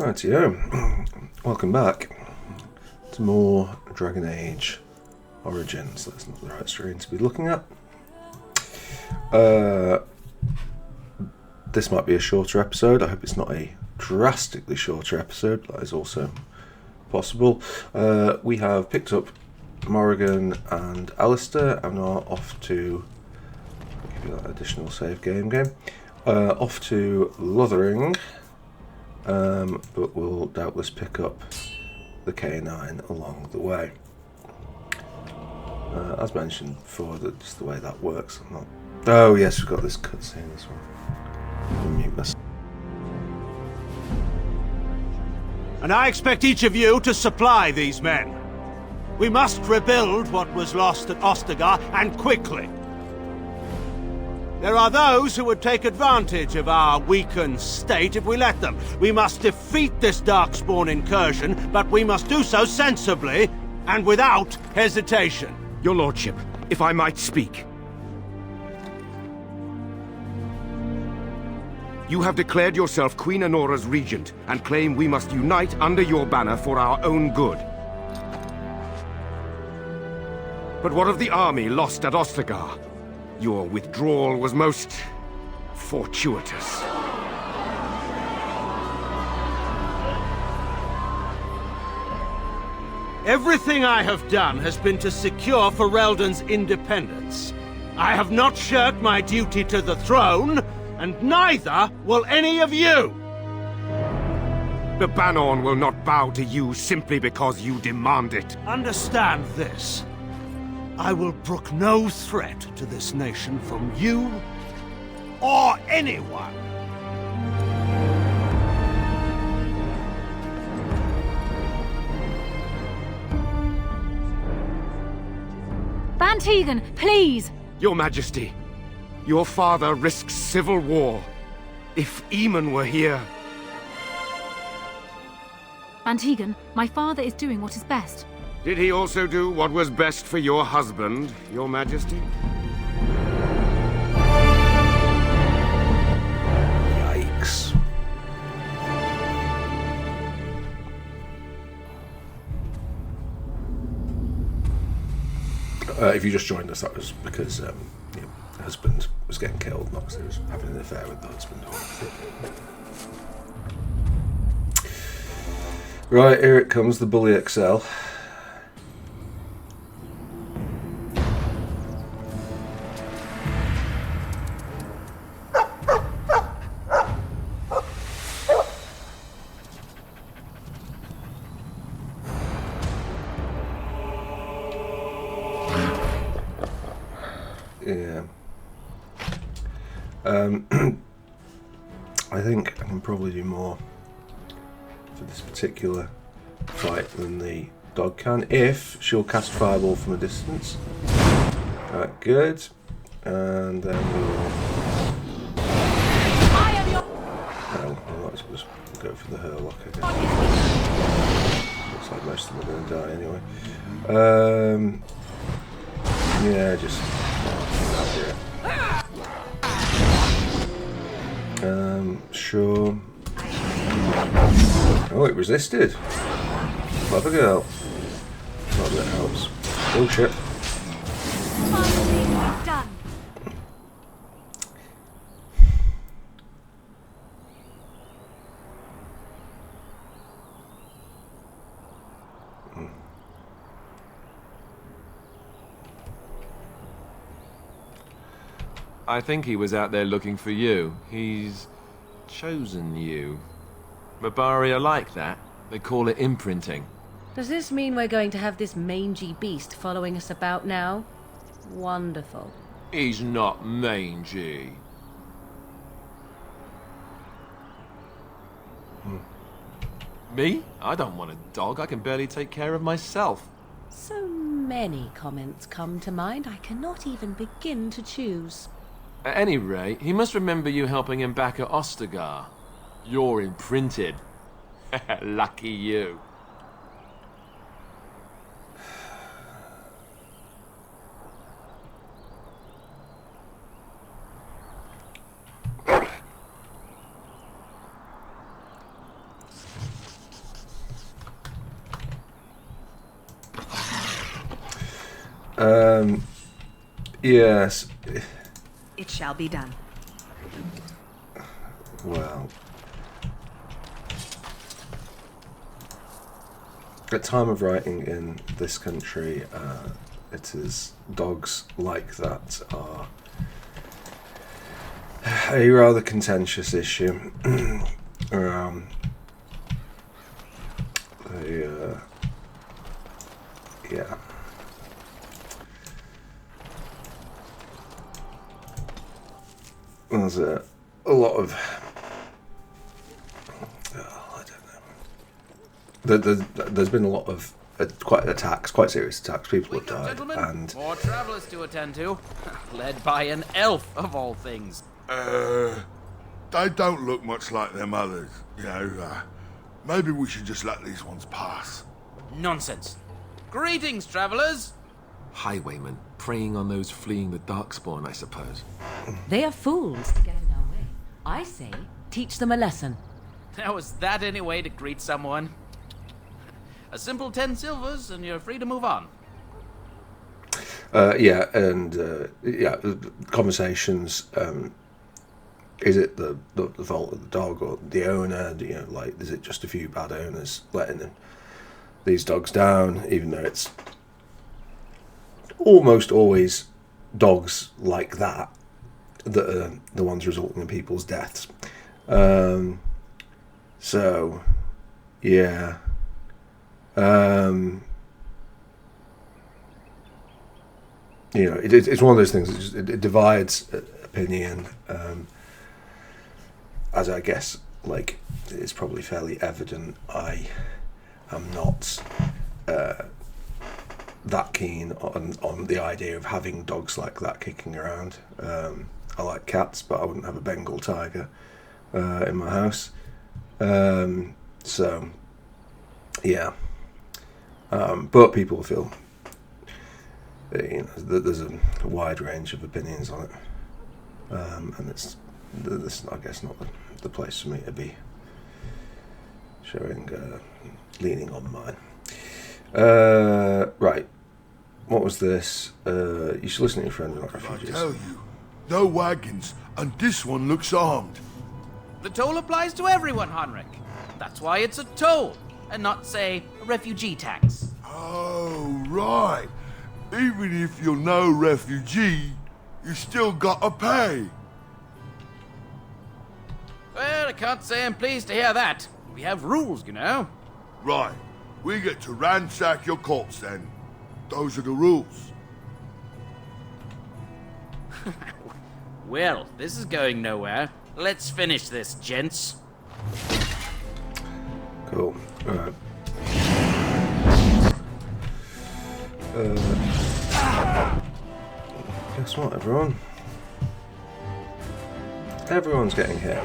Rightio, welcome back to more Dragon Age Origins. That's not the right screen to be looking at. This might be a shorter episode. I hope it's not a drastically shorter episode. That is also possible. We have picked up Morrigan and Alistair and are off to... I'll give you that additional save game. Off to Lothering. But we'll doubtless pick up the K9 along the way. As mentioned before, that's the way that works. Oh yes, we've got this cutscene as well. Mute this. And I expect each of you to supply these men. We must rebuild what was lost at Ostagar, and quickly. There are those who would take advantage of our weakened state if we let them. We must defeat this Darkspawn incursion, but we must do so sensibly and without hesitation. Your Lordship, if I might speak. You have declared yourself Queen Anora's regent and claim we must unite under your banner for our own good. But what of the army lost at Ostagar? Your withdrawal was most fortuitous. Everything I have done has been to secure Ferelden's independence. I have not shirked my duty to the throne, and neither will any of you! The Banorn will not bow to you simply because you demand it. Understand this. I will brook no threat to this nation from you or anyone. Van Tegan, please! Your Majesty, your father risks civil war. If Eamon were here... Van Tegan, my father is doing what is best. Did he also do what was best for your husband, Your Majesty? Yikes. If you just joined us, that was because the husband was getting killed, not because he was having an affair with the husband. Right, here it comes, the Bully XL. Yeah. I think I can probably do more for this particular fight than the dog can, if she'll cast Fireball from a distance. Right, good. And then we'll... Oh, well, let's just go for the Hurlock again. Looks like most of them are going to die anyway. Yeah, just... Sure. Oh, it resisted. Clever girl. Not that helps. Oh shit. Done. I think he was out there looking for you. He's chosen you. Mabari are like that. They call it imprinting. Does this mean we're going to have this mangy beast following us about now? Wonderful. He's not mangy. Me? I don't want a dog. I can barely take care of myself. So many comments come to mind, I cannot even begin to choose. At any rate, he must remember you helping him back at Ostagar. You're imprinted. Lucky you. Yes. It shall be done. Well, at time of writing in this country, it is dogs like that are a rather contentious issue. Yeah. There's a lot of I don't know. There's been a lot of quite serious attacks. People have died, and more travelers to attend to, led by an elf of all things. They don't look much like them others, you know. Maybe we should just let these ones pass. Nonsense. Greetings, travelers. Highwaymen, preying on those fleeing the Darkspawn, I suppose. They are fools to get in our way. I say, teach them a lesson. Now, is that any way to greet someone? A simple 10 silvers and you're free to move on. Conversations. Is it the fault of the dog or the owner? You know, like, is it just a few bad owners letting these dogs down? Even though it's almost always dogs like that are the ones resulting in people's deaths. So, yeah. You know, it's one of those things that it divides opinion. As I guess, like, it's probably fairly evident, I am not that keen on the idea of having dogs like that kicking around. I like cats, but I wouldn't have a Bengal tiger in my house. So, yeah. But people feel, you know, there's a wide range of opinions on it, and it's I guess not the place for me to be leaning on mine. Right. What was this? You should listen to your friends, not refugees. I tell you, no wagons, and this one looks armed. The toll applies to everyone, Henrik. That's why it's a toll, and not, say, a refugee tax. Oh, right. Even if you're no refugee, you still gotta pay. Well, I can't say I'm pleased to hear that. We have rules, you know. Right. We get to ransack your corpse then. Those are the rules. Well, this is going nowhere. Let's finish this, gents. Cool. Alright. Guess what, everyone? Everyone's getting hit.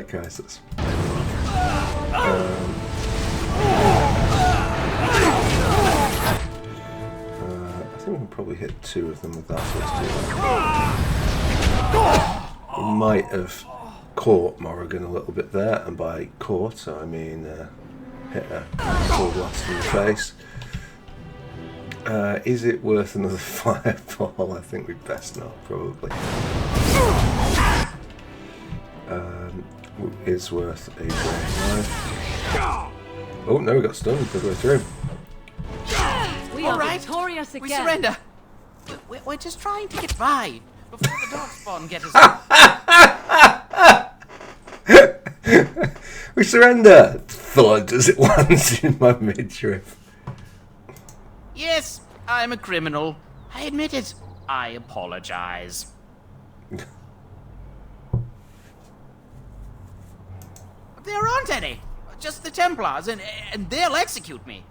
Guys, that's... I think we can probably hit 2 of them with that, so let's do that. We might have caught Morrigan a little bit there, and by caught, I mean hit a full blast in the face. Is it worth another fireball? I think we'd best not, probably. Is worth a great knife. Oh no, we got stunned midway through. We are victorious again. We surrender. We're just trying to get by before the Darkspawn get us. We surrender! Thud as it lands in my midriff. Yes, I'm a criminal. I admit it. I apologize. There aren't any. Just the Templars, and they'll execute me.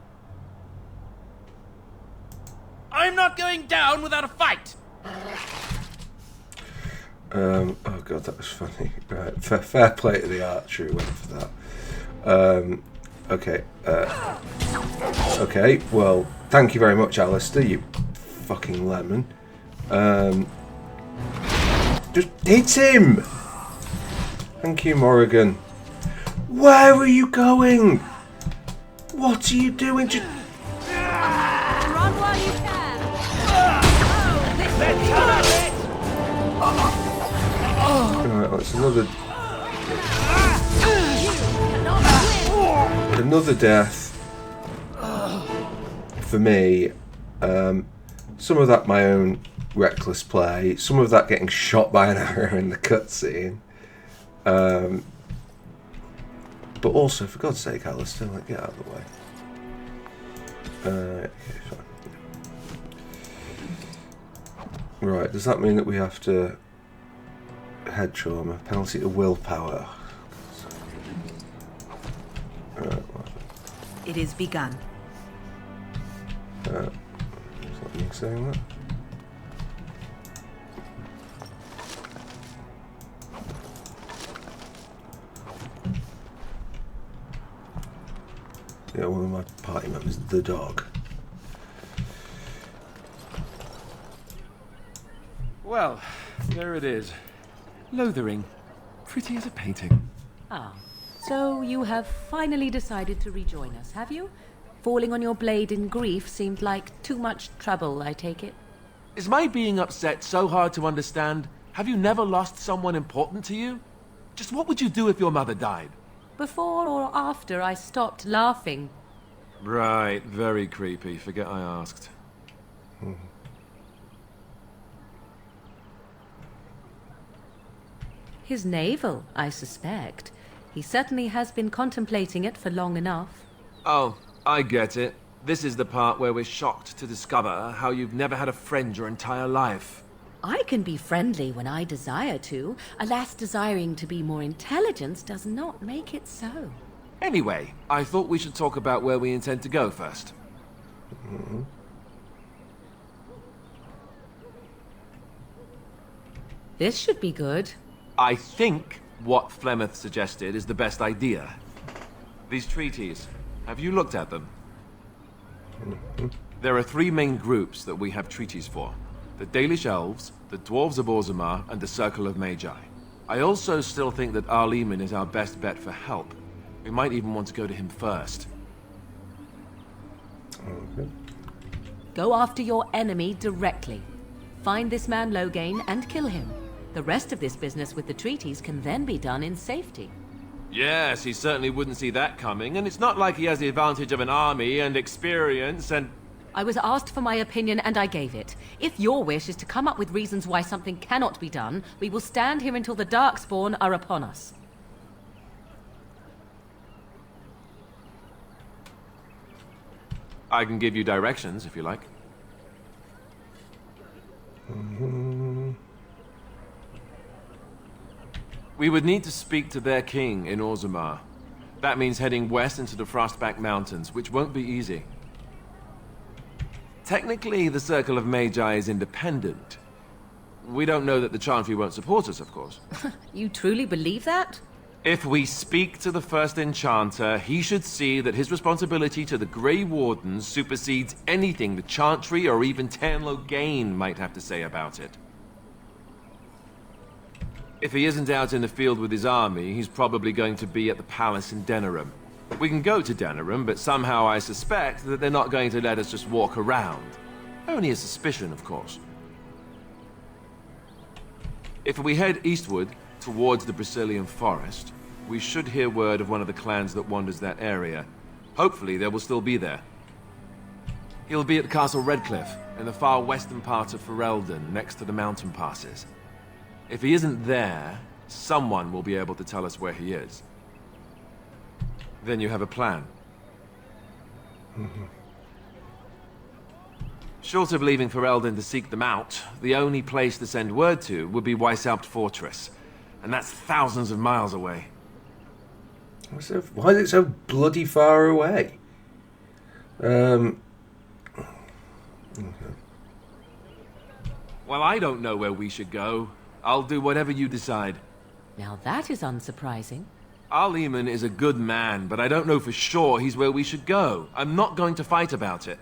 I'm not going down without a fight. Oh god, that was funny. Right, fair play to the archer who went for that. Okay. Okay, well, thank you very much, Alistair, you fucking lemon. Just hit him! Thank you, Morrigan. Where are you going? What are you doing? Run while you can. Alright, that's another death for me. Some of that my own reckless play, some of that getting shot by an arrow in the cutscene. But also, for God's sake, Alistair, like, get out of the way. Okay, fine. Right, does that mean that we have to head trauma, penalty to willpower? It is begun. Is that me saying that? Yeah, one of my party members, the dog. Well, there it is. Lothering. Pretty as a painting. Ah, so you have finally decided to rejoin us, have you? Falling on your blade in grief seemed like too much trouble, I take it. Is my being upset so hard to understand? Have you never lost someone important to you? Just what would you do if your mother died? Before or after I stopped laughing. Right, very creepy. Forget I asked. His navel, I suspect. He certainly has been contemplating it for long enough. Oh, I get it. This is the part where we're shocked to discover how you've never had a friend your entire life. I can be friendly when I desire to. Alas, desiring to be more intelligent does not make it so. Anyway, I thought we should talk about where we intend to go first. This should be good. I think what Flemeth suggested is the best idea. These treaties, have you looked at them? There are three main groups that we have treaties for. The Dalish Elves, the Dwarves of Orzammar, and the Circle of Magi. I also still think that Arleman is our best bet for help. We might even want to go to him first. Okay. Go after your enemy directly. Find this man Loghain and kill him. The rest of this business with the treaties can then be done in safety. Yes, he certainly wouldn't see that coming, and it's not like he has the advantage of an army and experience and... I was asked for my opinion and I gave it. If your wish is to come up with reasons why something cannot be done, we will stand here until the Darkspawn are upon us. I can give you directions, if you like. We would need to speak to their king in Orzammar. That means heading west into the Frostback Mountains, which won't be easy. Technically, the Circle of Magi is independent. We don't know that the Chantry won't support us, of course. You truly believe that? If we speak to the first Enchanter, he should see that his responsibility to the Grey Wardens supersedes anything the Chantry or even Tan Loghain might have to say about it. If he isn't out in the field with his army, he's probably going to be at the palace in Denerim. We can go to Denerim, but somehow I suspect that they're not going to let us just walk around. Only a suspicion, of course. If we head eastward, towards the Brazilian forest, we should hear word of one of the clans that wanders that area. Hopefully they will still be there. He'll be at Castle Redcliffe, in the far western part of Ferelden, next to the mountain passes. If he isn't there, someone will be able to tell us where he is. Then you have a plan. Short of leaving Ferelden to seek them out, the only place to send word to would be Weishaupt Fortress. And that's thousands of miles away. Why is it so bloody far away? Okay. Well, I don't know where we should go. I'll do whatever you decide. Now that is unsurprising. Arleman is a good man, but I don't know for sure he's where we should go. I'm not going to fight about it.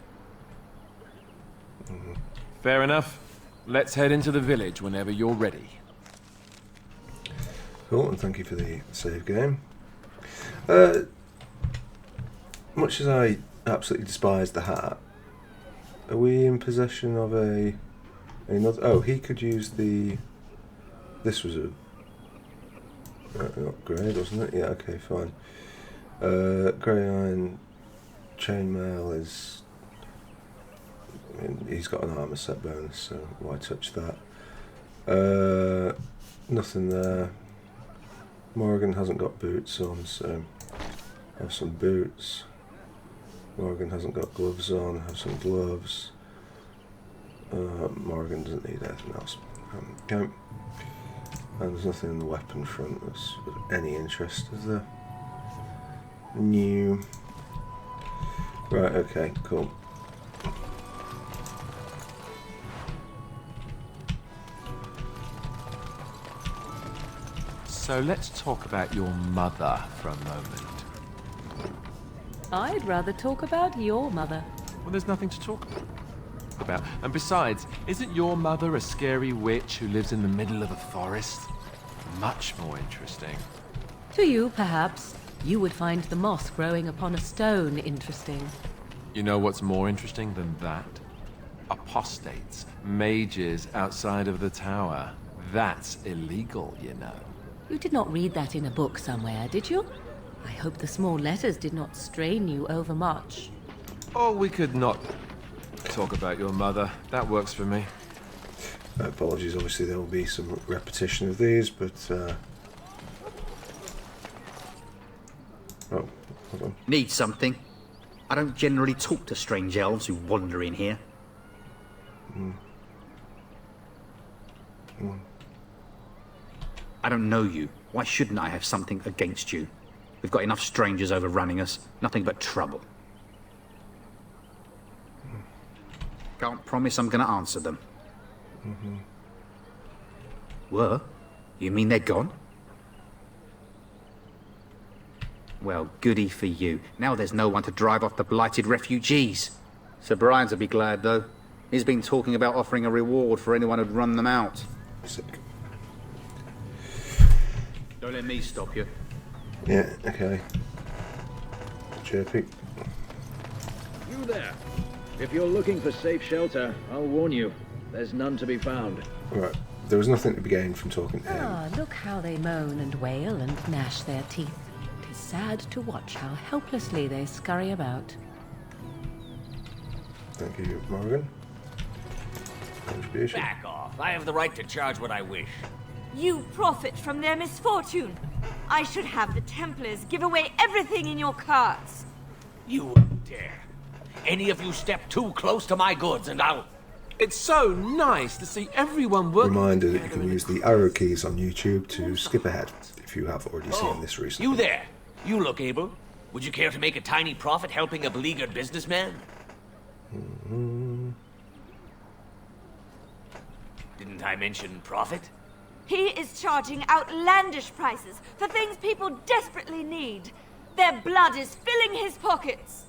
Fair enough. Let's head into the village whenever you're ready. Cool, and thank you for the save game. Much as I absolutely despise the hat, are we in possession of another? Oh, he could use the. This was an upgrade, wasn't it? Yeah. Okay, fine. Grey iron chainmail is. I mean, he's got an armor set bonus, so why touch that? Nothing there. Morgan hasn't got boots on, so have some boots. Morgan hasn't got gloves on, have some gloves. Morgan doesn't need anything else. Okay. And there's nothing in the weapon front that's of any interest, is there? New. Right, okay, cool. So let's talk about your mother for a moment. I'd rather talk about your mother. Well, there's nothing to talk about. And besides, isn't your mother a scary witch who lives in the middle of a forest? Much more interesting. To you, perhaps. You would find the moss growing upon a stone interesting. You know what's more interesting than that? Apostates, mages outside of the tower. That's illegal, you know. You did not read that in a book somewhere, did you? I hope the small letters did not strain you overmuch. Or we could not talk about your mother. That works for me. Apologies, obviously there will be some repetition of these, but... Oh, hold on. Need something? I don't generally talk to strange elves who wander in here. I don't know you. Why shouldn't I have something against you? We've got enough strangers overrunning us. Nothing but trouble. Can't promise I'm going to answer them. What? You mean they're gone? Well, goody for you. Now there's no one to drive off the blighted refugees. Sir Brian's will be glad, though. He's been talking about offering a reward for anyone who'd run them out. Sick. Don't let me stop you. Yeah, okay. Chirpy. You there. If you're looking for safe shelter, I'll warn you. There's none to be found. Right, there was nothing to be gained from talking to him. Ah, look how they moan and wail and gnash their teeth. It is sad to watch how helplessly they scurry about. Thank you, Morgan. Contribution. Back off. I have the right to charge what I wish. You profit from their misfortune. I should have the Templars give away everything in your carts. You wouldn't dare. Any of you step too close to my goods and I'll... It's so nice to see everyone working. Reminder that you can use the arrow keys on YouTube to skip ahead if you have already seen this recently. You there. You look able. Would you care to make a tiny profit helping a beleaguered businessman? Didn't I mention profit? He is charging outlandish prices for things people desperately need. Their blood is filling his pockets.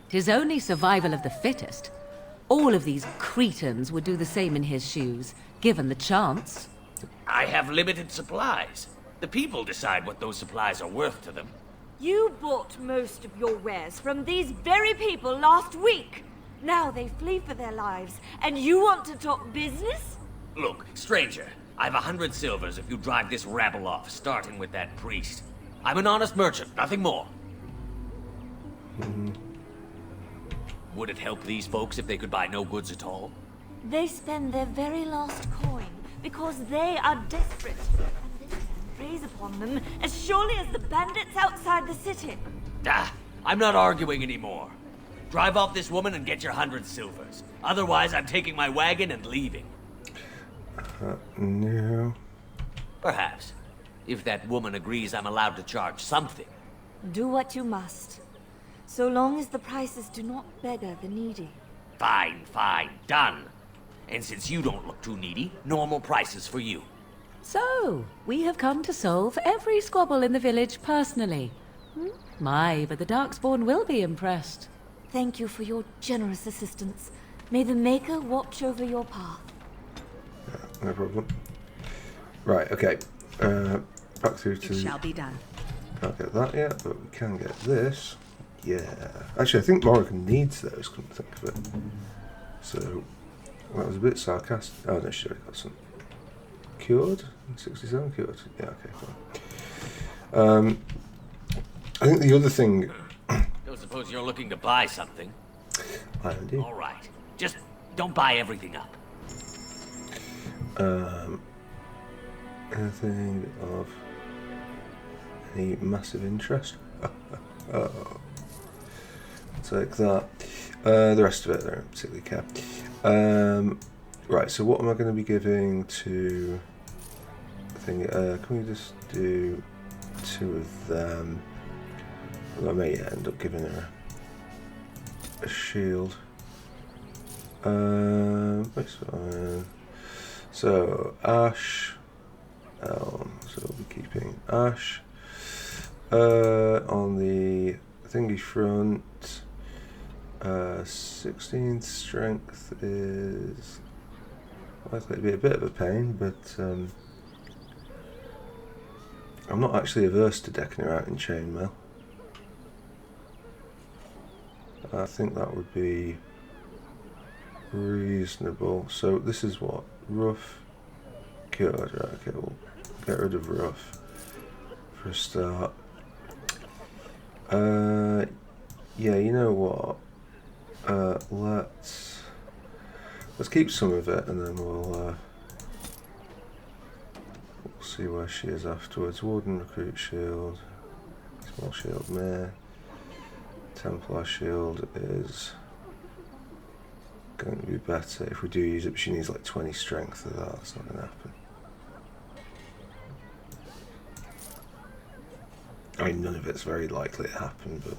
'Tis only survival of the fittest. All of these cretins would do the same in his shoes, given the chance. I have limited supplies. The people decide what those supplies are worth to them. You bought most of your wares from these very people last week. Now they flee for their lives, and you want to talk business? Look, stranger, I've 100 silvers if you drive this rabble off, starting with that priest. I'm an honest merchant, nothing more. Would it help these folks if they could buy no goods at all? They spend their very last coin because they are desperate. And this man preys upon them as surely as the bandits outside the city. Ah, I'm not arguing anymore. Drive off this woman and get your 100 silvers. Otherwise, I'm taking my wagon and leaving. No. Perhaps. If that woman agrees I'm allowed to charge something. Do what you must. So long as the prices do not beggar the needy. Fine, fine, done. And since you don't look too needy, normal prices for you. So, we have come to solve every squabble in the village personally. My, but the Darkspawn will be impressed. Thank you for your generous assistance. May the Maker watch over your path. Yeah, no problem. Right, okay. Back through to... It shall be done. Can't get that yet, but we can get this. Yeah. Actually, I think Morrigan needs those, come to think of it. So, that was a bit sarcastic. Oh no, she already got some. Cured? 67 cured? Yeah, okay, fine. I think the other thing... Don't suppose you're looking to buy something? I am indeed. All right. Just don't buy everything up. Anything of any massive interest? Oh. Take that. The rest of it, I don't particularly care. Right, so what am I going to be giving to... can we just do 2 of them? Well, I may end up giving her a shield. That's fine. So, Ash. So we'll be keeping Ash. On the thingy front, 16th strength is likely to be a bit of a pain, but I'm not actually averse to decking her out in chainmail. I think that would be reasonable. So this is what? Rough, cured. Right, okay, we'll get rid of rough for a start. Yeah, you know what? Let's keep some of it, and then we'll see where she is afterwards. Warden, recruit shield, small shield, mare. Templar shield is going to be better if we do use it, but she needs like 20 strength of that. That's not going to happen. I mean, none of it's very likely to happen, but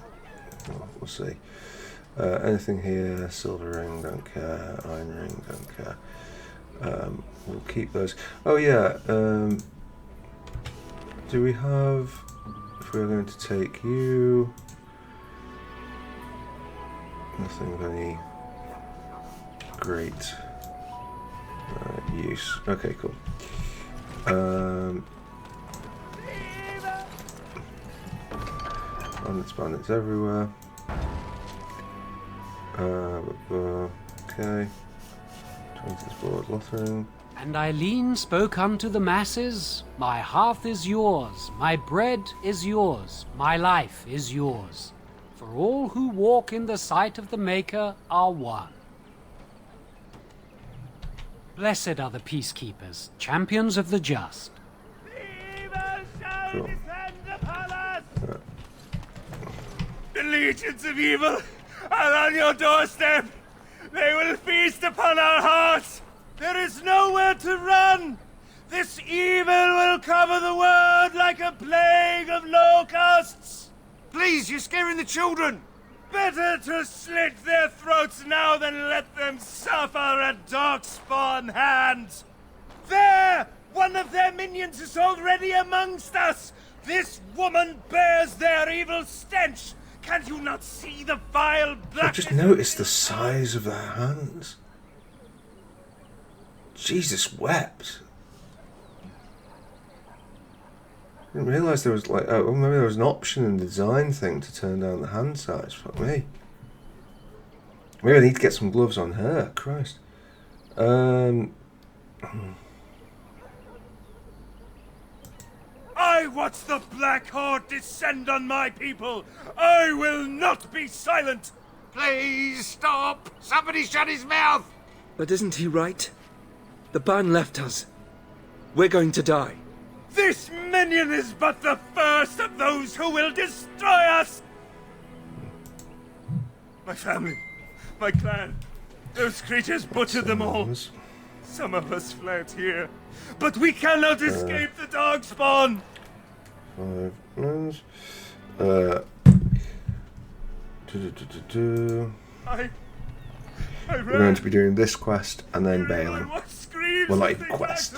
we'll see. Anything here? Silver ring, don't care. Iron ring, don't care. We'll keep those. Oh yeah. Do we have? If we're going to take you, nothing of any great use. Okay, cool. Bandits everywhere. Okay. Transport, Lothering. And Eileen spoke unto the masses, my hearth is yours, my bread is yours, my life is yours. For all who walk in the sight of the Maker are one. Blessed are the peacekeepers, champions of the just. Cool. The legions of evil are on your doorstep. They will feast upon our hearts. There is nowhere to run. This evil will cover the world like a plague of locusts. Please, you're scaring the children. Better to slit their throats now than let them suffer at Darkspawn hands. There! One of their minions is already amongst us. This woman bears their evil stench. Can you not see the vile blackness? I just noticed the size of their hands. Jesus wept. I didn't realise there was like, oh, maybe there was an option in the design thing to turn down the hand size. Fuck me. Maybe I need to get some gloves on her. Christ. I watch the Black Horde descend on my people. I will not be silent. Please stop! Somebody shut his mouth! But isn't he right? The ban left us. We're going to die. This minion is but the first of those who will destroy us! My family, my clan, those creatures butchered them all. Some of us fled here, but we cannot escape the Darkspawn! 5 minutes. We're going to be doing this quest and then bailing. Well, not even quest.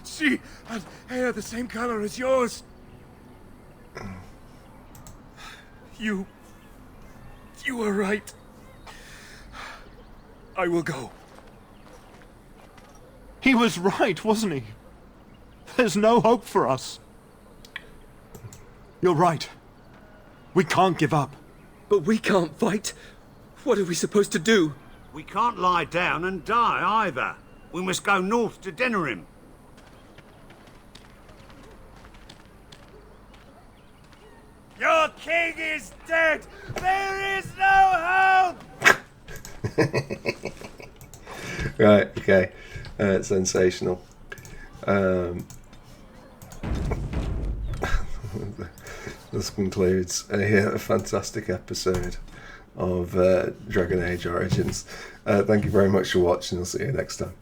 She had hair the same color as yours. You were right. I will go. He was right, wasn't he? There's no hope for us. You're right. We can't give up. But we can't fight. What are we supposed to do? We can't lie down and die either. We must go north to Denerim. Your king is dead! There is no hope! Right, okay. Sensational. This concludes a fantastic episode of Dragon Age Origins. Thank you very much for watching. I'll see you next time.